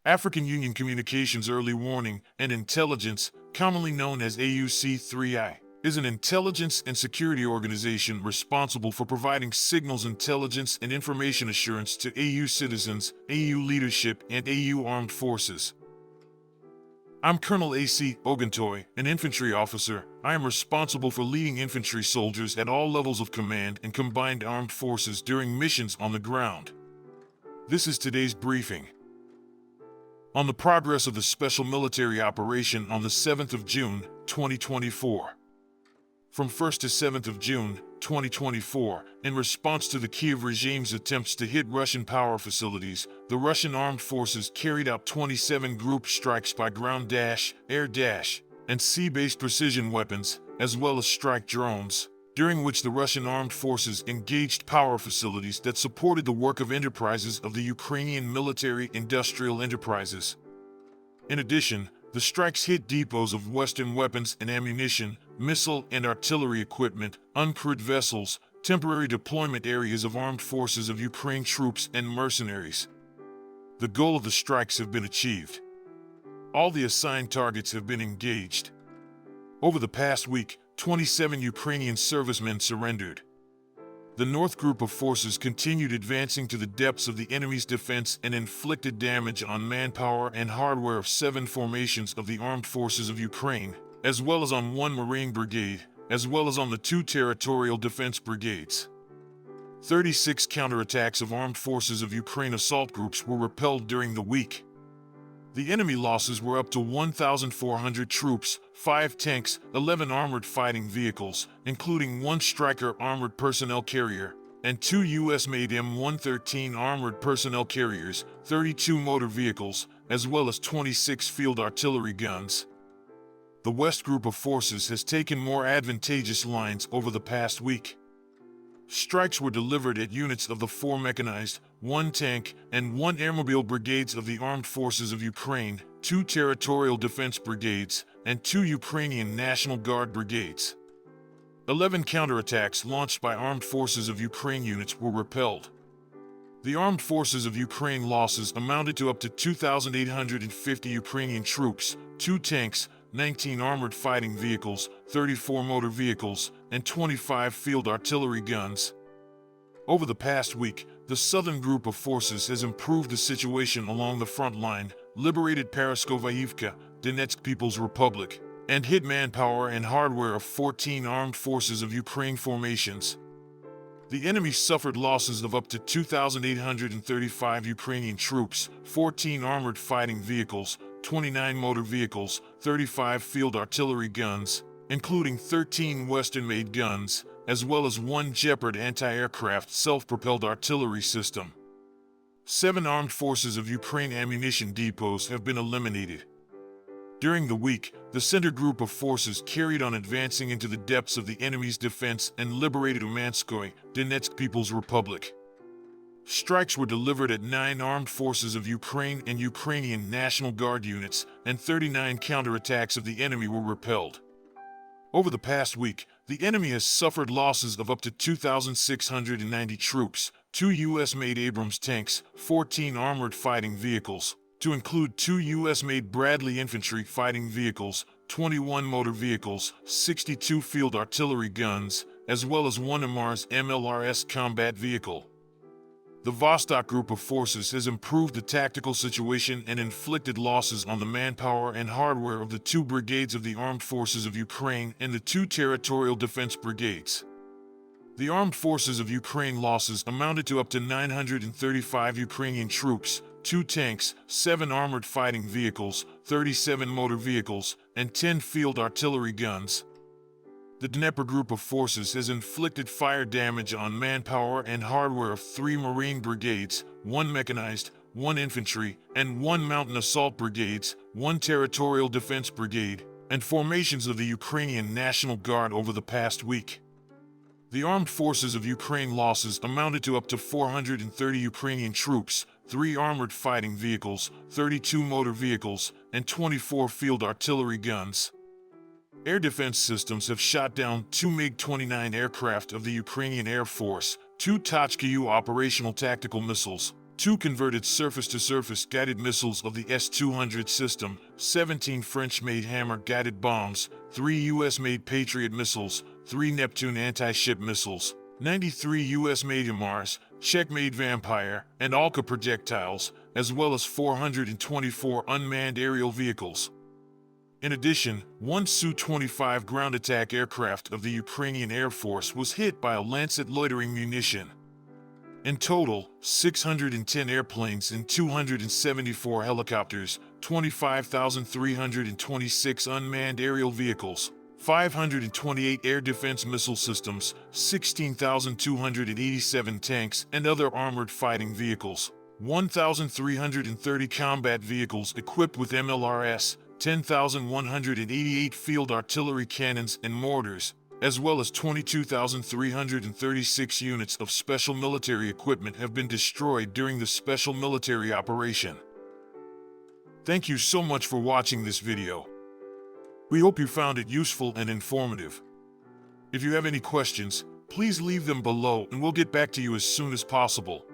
African Union Communications Early Warning and Intelligence, commonly known as AUC3I, is an intelligence and security organization responsible for providing signals intelligence and information assurance to AU citizens, AU leadership, and AU armed forces. I'm Colonel A.C. Oguntoye, an infantry officer. I am responsible for leading infantry soldiers at all levels of command and combined armed forces during missions on the ground. This is today's briefing. On the progress of the special military operation on the 7th of June, 2024. From 1st to 7th of June, 2024, in response to the Kiev regime's attempts to hit Russian power facilities, the Russian armed forces carried out 27 group strikes by ground, air, and sea-based precision weapons, as well as strike drones, during which the Russian armed forces engaged power facilities that supported the work of enterprises of the Ukrainian military-industrial enterprises. In addition, the strikes hit depots of Western weapons and ammunition, missile and artillery equipment, uncrewed vessels, temporary deployment areas of armed forces of Ukraine troops and mercenaries. The goal of the strikes have been achieved. All the assigned targets have been engaged. Over the past week, 27 Ukrainian servicemen surrendered. The North Group of forces continued advancing to the depths of the enemy's defense and inflicted damage on manpower and hardware of 7 formations of the armed forces of Ukraine, as well as on 1 Marine brigade, as well as on the 2 territorial defense brigades. 36 counterattacks of armed forces of Ukraine assault groups were repelled during the week. The enemy losses were up to 1,400 troops, 5 tanks, 11 armored fighting vehicles, including 1 Stryker armored personnel carrier, and 2 U.S.-made M113 armored personnel carriers, 32 motor vehicles, as well as 26 field artillery guns. The West Group of forces has taken more advantageous lines over the past week. Strikes were delivered at units of the 4 mechanized, 1 tank, and 1 airmobile brigades of the Armed Forces of Ukraine, 2 territorial defense brigades, and 2 Ukrainian National Guard brigades. 11 counterattacks launched by Armed Forces of Ukraine units were repelled. The Armed Forces of Ukraine losses amounted to up to 2,850 Ukrainian troops, 2 tanks, 19 armored fighting vehicles, 34 motor vehicles, and 25 field artillery guns. Over the past week, the Southern Group of Forces has improved the situation along the front line, liberated Paraskovaivka, Donetsk People's Republic, and hit manpower and hardware of 14 armed forces of Ukraine formations. The enemy suffered losses of up to 2,835 Ukrainian troops, 14 armored fighting vehicles, 29 motor vehicles, 35 field artillery guns, including 13 Western-made guns, as well as 1 Jeopard anti-aircraft self-propelled artillery system. 7 armed forces of Ukraine ammunition depots have been eliminated. During the week, the Center Group of forces carried on advancing into the depths of the enemy's defense and liberated Umanskoye, Donetsk People's Republic. Strikes were delivered at 9 armed forces of Ukraine and Ukrainian National Guard units, and 39 counterattacks of the enemy were repelled. Over the past week, the enemy has suffered losses of up to 2,690 troops, 2 U.S.-made Abrams tanks, 14 armored fighting vehicles, to include 2 U.S.-made Bradley infantry fighting vehicles, 21 motor vehicles, 62 field artillery guns, as well as 1 MRS MLRS combat vehicle. The Vostok Group of forces has improved the tactical situation and inflicted losses on the manpower and hardware of the 2 brigades of the Armed Forces of Ukraine and the 2 territorial defense brigades. The Armed Forces of Ukraine losses amounted to up to 935 Ukrainian troops, 2 tanks, 7 armored fighting vehicles, 37 motor vehicles, and 10 field artillery guns. The Dnepr Group of forces has inflicted fire damage on manpower and hardware of 3 Marine brigades, 1 mechanized, 1 infantry, and 1 mountain assault brigades, 1 territorial defense brigade, and formations of the Ukrainian National Guard over the past week. The Armed Forces of Ukraine losses amounted to up to 430 Ukrainian troops, 3 armored fighting vehicles, 32 motor vehicles, and 24 field artillery guns. Air defense systems have shot down 2 MiG-29 aircraft of the Ukrainian Air Force, 2 Tochka-U operational tactical missiles, 2 converted surface-to-surface guided missiles of the S-200 system, 17 French-made Hammer guided bombs, 3 US-made Patriot missiles, 3 Neptune anti-ship missiles, 93 US-made HIMARS, Czech-made Vampire, and Alka projectiles, as well as 424 unmanned aerial vehicles. In addition, 1 Su-25 ground attack aircraft of the Ukrainian Air Force was hit by a Lancet loitering munition. In total, 610 airplanes and 274 helicopters, 25,326 unmanned aerial vehicles, 528 air defense missile systems, 16,287 tanks and other armored fighting vehicles, 1,330 combat vehicles equipped with MLRS, 10,188 field artillery cannons and mortars, as well as 22,336 units of special military equipment have been destroyed during the special military operation. Thank you so much for watching this video. We hope you found it useful and informative. If you have any questions, please leave them below and we'll get back to you as soon as possible.